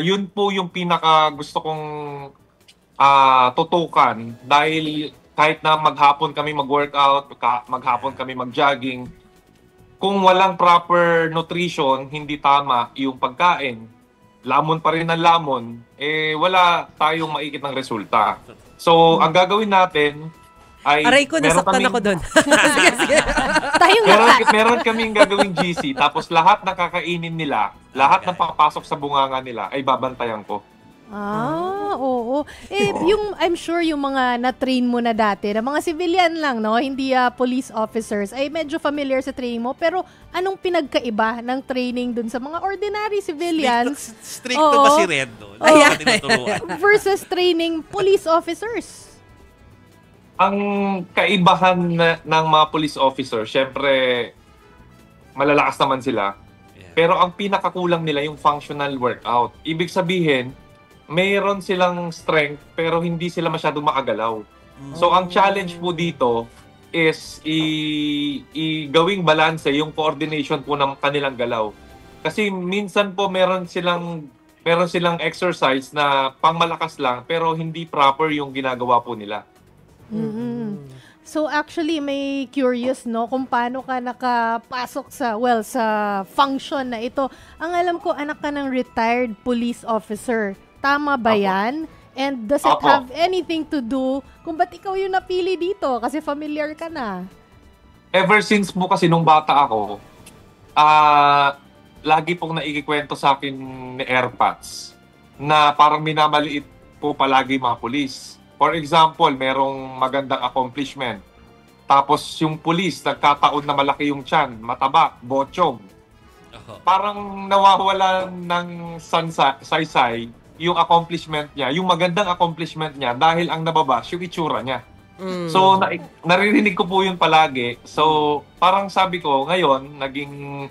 Yun po yung pinaka gusto kong tutukan dahil kahit na maghapon kami mag-workout, maghapon kami mag-jogging, kung walang proper nutrition, hindi tama yung pagkain, lamon pa rin ang lamon, wala tayong makikitang resulta. So, ang gagawin natin ay Aray ko, nasaktan ako doon. Tayong lahat. meron kaming gagawing GC, tapos lahat ng kakainin nila, lahat ng papasok sa bunganga nila ay babantayan ko. Oo. I'm sure yung mga na-train mo na dati, na mga civilian lang, no? Hindi police officers, ay medyo familiar sa training mo. Pero anong pinagkaiba ng training dun sa mga ordinary civilians? Stricto ba si Red doon? Versus training police officers? Ang kaibahan ng mga police officer, syempre, malalakas naman sila. Yeah. Pero ang pinakakulang nila yung functional workout. Ibig sabihin, mayroon silang strength pero hindi sila masyadong makagalaw. So ang challenge po dito is gawing balance yung coordination po ng kanilang galaw. Kasi minsan po meron silang exercise na pangmalakas lang pero hindi proper yung ginagawa po nila. So actually may curious, no, kung paano ka nakapasok sa function na ito. Ang alam ko, anak ka ng retired police officer. Tama ba yan? And does it have anything to do kung ba't ikaw yung napili dito? Kasi familiar ka na. Ever since po kasi nung bata ako, lagi pong naikikwento sa akin ni Airpods na parang minamaliit po palagi mga pulis. For example, merong magandang accomplishment. Tapos yung pulis, nagkataon na malaki yung tiyan, mataba, botsyog. Parang nawawala ng saysay yung accomplishment niya, yung magandang accomplishment niya dahil ang nababas yung itsura niya. So, naririnig ko po yun palagi. So, parang sabi ko, ngayon, naging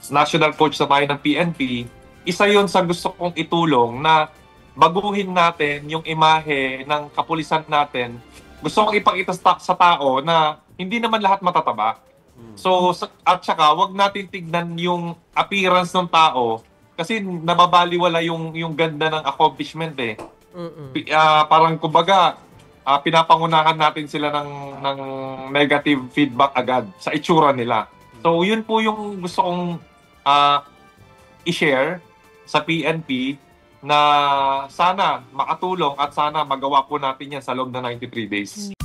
national coach na tayo ng PNP, isa yun sa gusto kong itulong na baguhin natin yung imahe ng kapulisan natin. Gusto kong ipakita sa tao na hindi naman lahat matataba. So, at saka, wag natin tignan yung appearance ng tao kasi nababaliwala yung ganda ng accomplishment eh. Parang kumbaga, pinapangunahan natin sila ng negative feedback agad sa itsura nila. So, yun po yung gusto kong i-share sa PNP na sana makatulong at sana magawa po natin yan sa loob ng 93 days.